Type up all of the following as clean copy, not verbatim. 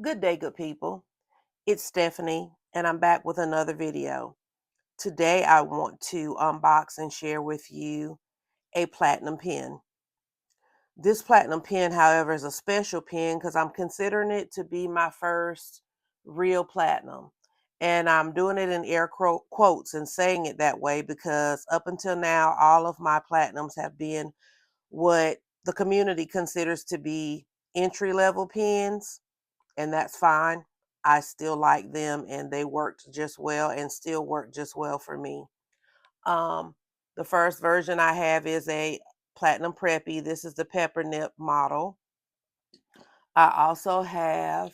Good day, good people. It's Stephanie, and I'm back with another video. Today, I want to unbox and share with you a platinum pen. This platinum pen, however, is a special pen because I'm considering it to be my first real platinum. And I'm doing it in air quotes and saying it that way because up until now, all of my platinums have been what the community considers to be entry-level pens, and that's fine. I still like them and they worked just well and still work just well for me. Um, the first version I have is a Platinum Preppy. This is the Pepper Nip model. I also have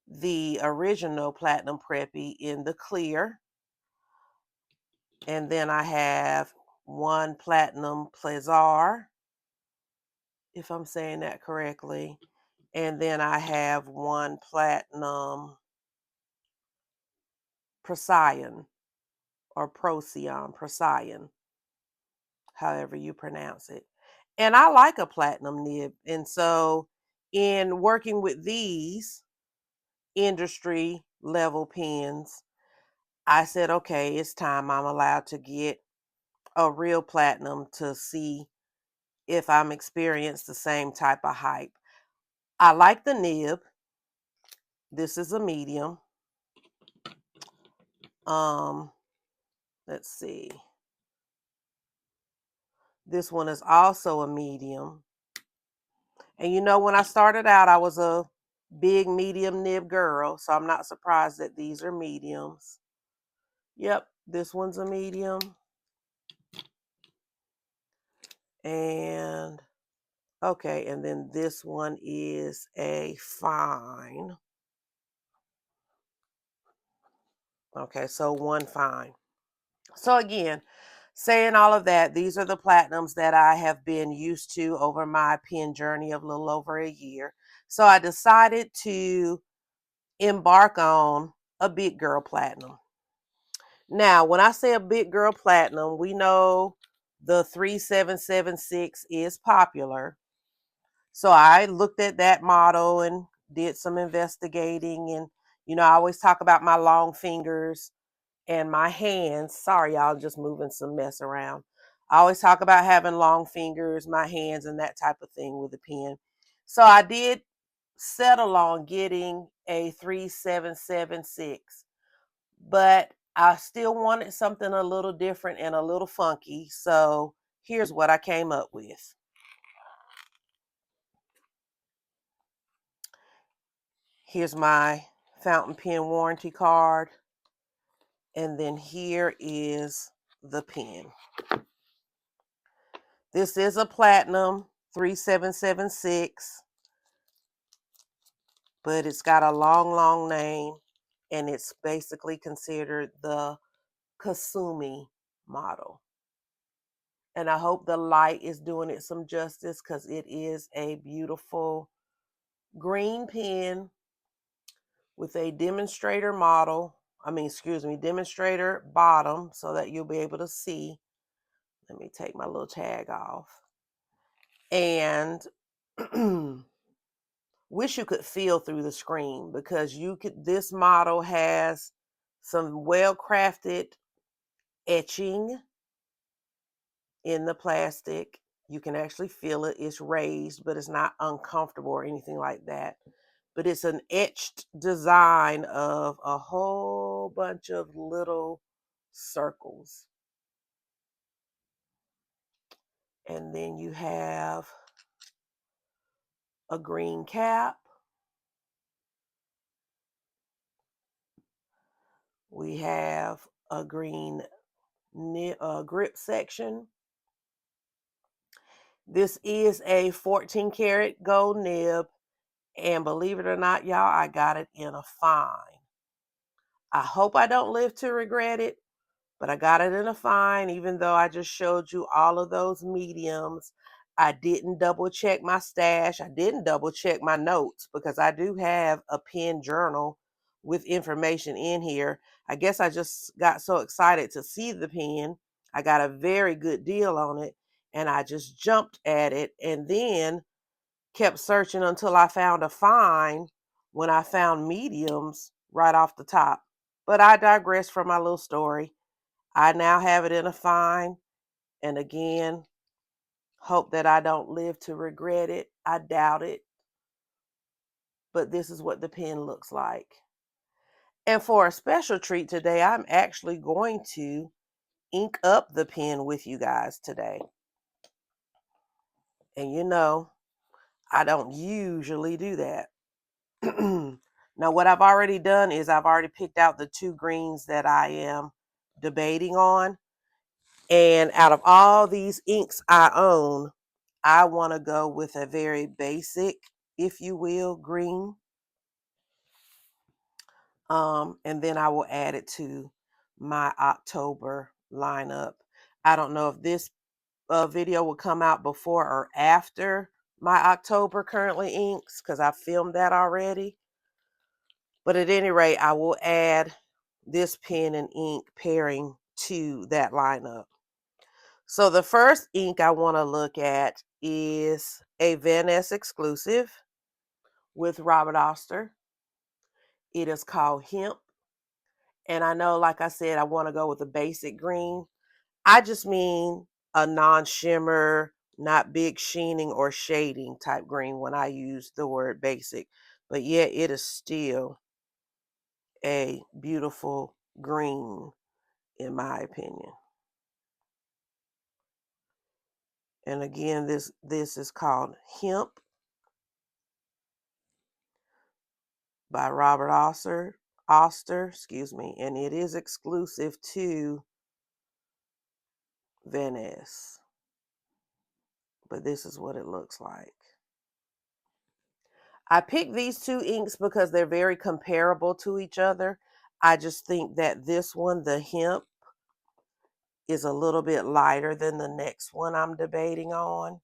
the original Platinum Preppy in the clear. And then I have one Platinum Plezar, if I'm saying that correctly. And then I have one Platinum Procyon or Procyon, however you pronounce it. And I like a platinum nib. And so in working with these industry level pens, I said, okay, it's time I'm allowed to get a real platinum to see if I'm experiencing the same type of hype. I like the nib. This is a medium. Let's see. This one is also a medium. And you know, when I started out, I was a big medium nib girl, so I'm not surprised that these are mediums. Yep, this one's a medium. And okay, and then this one is a fine. Okay, so one fine. So again, saying all of that, these are the platinums that I have been used to over my pen journey of a little over a year. So I decided to embark on a big girl platinum. Now, when I say a big girl platinum, we know the 3776 is popular. So I looked at that model and did some investigating. And, you know, I always talk about my long fingers and my hands. Sorry, y'all, just moving some mess around. I always talk about having long fingers, my hands, and that type of thing with a pen. So I did settle on getting a 3776, but I still wanted something a little different and a little funky. So here's what I came up with. Here's my fountain pen warranty card. And then here is the pen. This is a platinum 3776, but it's got a long name, and it's basically considered the Kasumi model. And I hope the light is doing it some justice because it is a beautiful green pen with a demonstrator demonstrator bottom so that you'll be able to see. Let me take my little tag off. And wish you could feel through the screen because this model has some well-crafted etching in the plastic. You can actually feel it. It's raised, but it's not uncomfortable or anything like that. But it's an etched design of a whole bunch of little circles. And then you have a green cap. We have a green grip section. This is a 14 karat gold nib. And believe it or not, y'all, I got it in a fine. I hope I don't live to regret it, but I got it in a fine, even though I just showed you all of those mediums. I didn't double check my stash. I didn't double check my notes because I do have a pen journal with information in here. I guess I just got so excited to see the pen. I got a very good deal on it and I just jumped at it and then kept searching until I found a fine when I found mediums right off the top. But I digress from my little story. I now have it in a fine. And again, hope that I don't live to regret it. I doubt it. But this is what the pen looks like. And for a special treat today, I'm actually going to ink up the pen with you guys today. And you know, I don't usually do that. Now, what I've already done is I've already picked out the two greens that I am debating on. And out of all these inks I own, I want to go with a very basic, if you will, green. And then I will add it to my October lineup. I don't know if this video will come out before or after my October currently inks because I filmed that already. But at any rate, I will add this pen and ink pairing to that lineup. So the first ink I want to look at is a Van Ness exclusive with Robert Oster. It is called Hemp. And I know, like I said, I want to go with a basic green. I just mean a non-shimmer, not big sheening or shading type green when I use the word basic. But yet it is still a beautiful green in my opinion. And again, this is called Hemp by Robert Oster, and it is exclusive to Van Ness. But this is what it looks like. I picked these two inks because they're very comparable to each other. I just think that this one, the Hemp, is a little bit lighter than the next one I'm debating on.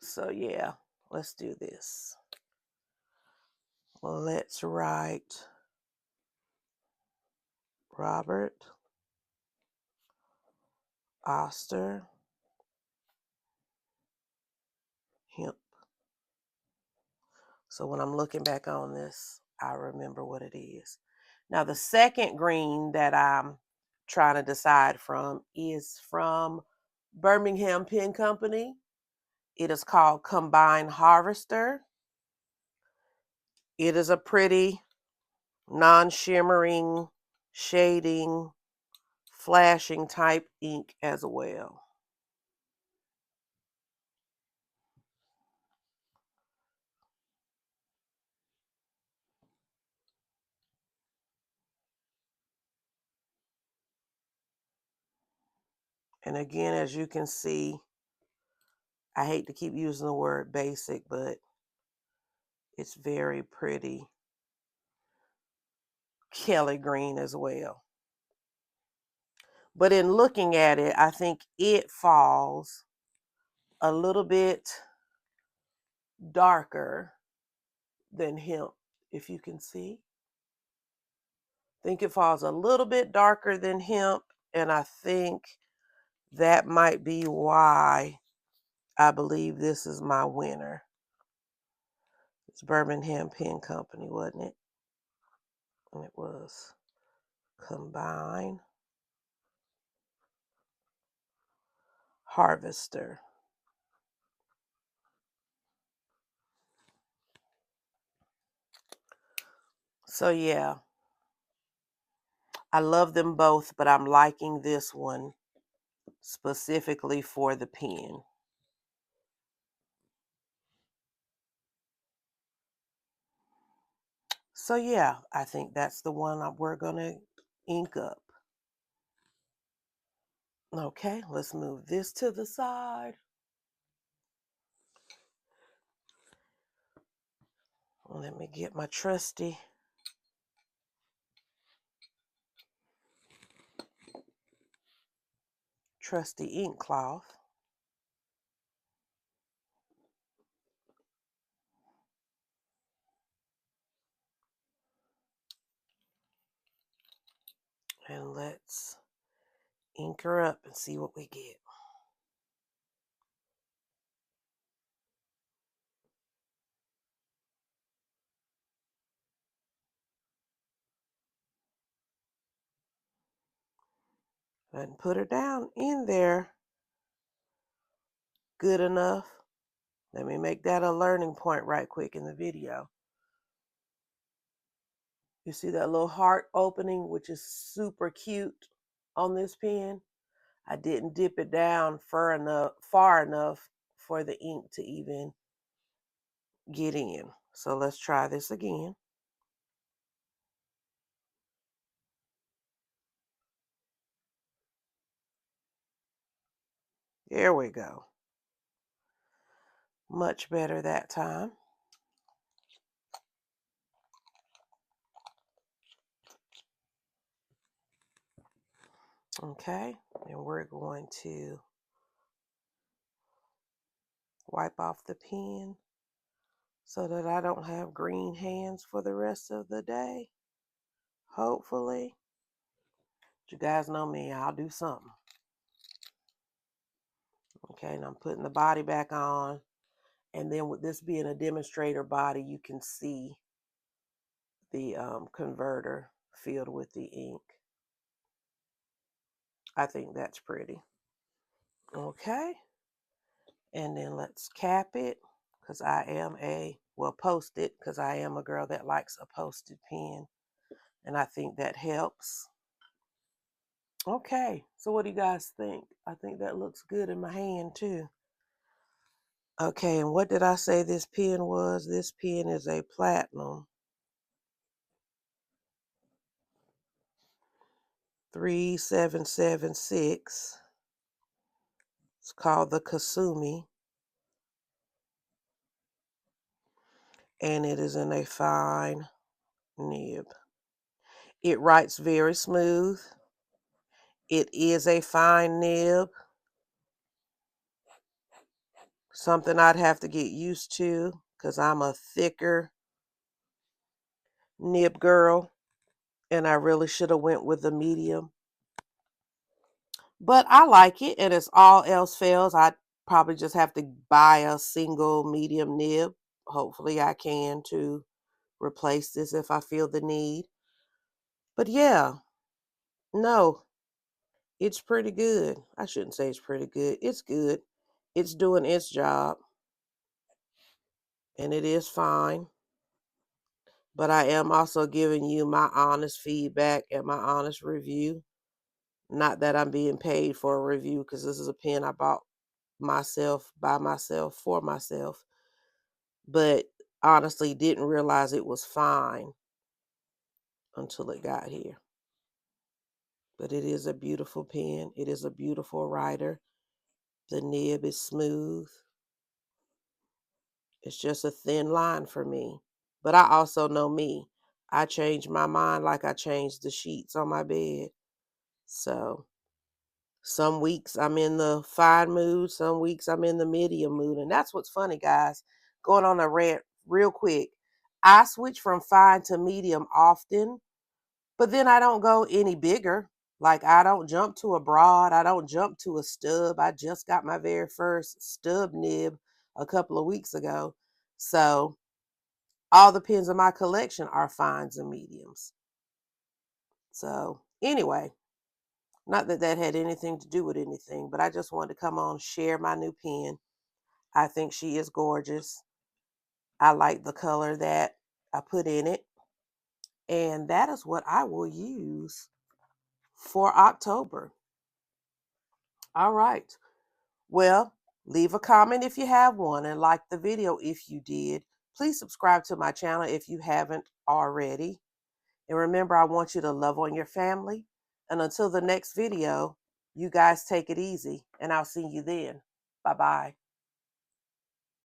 So yeah, let's do this. Let's write Robert Oster Hemp. So when I'm looking back on this, I remember what it is. Now the second green that I'm trying to decide from is from Birmingham Pen Company. It is called Combined Harvester. It is a pretty non-shimmering, shading, flashing type ink as well. And again, as you can see, I hate to keep using the word basic, but it's very pretty Kelly green as well. But in looking at it, I think it falls a little bit darker than Hemp, if you can see. I think it falls a little bit darker than Hemp, and I think that might be why I believe this is my winner. It's Birmingham Pen Company, wasn't it? And it was Combined Harvester. So yeah, I love them both, but I'm liking this one specifically for the pen. So yeah, I think that's the one we're going to ink up. Okay, let's move this to the side. Let me get my trusty ink cloth. And let's ink her up and see what we get. And put her down in there good enough. Let me make that a learning point right quick in the video. You see that little heart opening, which is super cute on this pen? I didn't dip it down far enough for the ink to even get in. So let's try this again. There we go. Much better that time. Okay, and we're going to wipe off the pen so that I don't have green hands for the rest of the day. Hopefully. You guys know me, I'll do something. Okay, and I'm putting the body back on. And then with this being a demonstrator body, you can see the converter filled with the ink. I think that's pretty. Okay. And then let's cap it because I am post it because I am a girl that likes a posted pen. And I think that helps. Okay, so what do you guys think? I think that looks good in my hand too. Okay, and what did I say this pen was? This pen is a platinum 3776. It's called the Kasumi. And it is in a fine nib. It writes very smooth. It is a fine nib. Something I'd have to get used to because I'm a thicker nib girl. And I really should have went with the medium. But I like it, and as all else fails, I probably just have to buy a single medium nib. Hopefully I can to replace this if I feel the need. But yeah, no, it's pretty good. I shouldn't say it's pretty good. It's good. It's doing its job, and it is fine. But I am also giving you my honest feedback and my honest review. Not that I'm being paid for a review because this is a pen I bought myself, by myself, for myself. But honestly didn't realize it was fine until it got here. But it is a beautiful pen. It is a beautiful writer. The nib is smooth. It's just a thin line for me. But I also know me. I change my mind like I change the sheets on my bed. So some weeks I'm in the fine mood. Some weeks I'm in the medium mood. And that's what's funny, guys. Going on a rant real quick. I switch from fine to medium often, but then I don't go any bigger. Like I don't jump to a broad. I don't jump to a stub. I just got my very first stub nib a couple of weeks ago. So all the pens in my collection are fines and mediums. So anyway, not that that had anything to do with anything, but I just wanted to come on, share my new pen. I think she is gorgeous. I like the color that I put in it. And that is what I will use for October. All right. Well, leave a comment if you have one and like the video if you did. Please subscribe to my channel if you haven't already. And remember, I want you to love on your family. And until the next video, you guys take it easy, and I'll see you then. Bye-bye.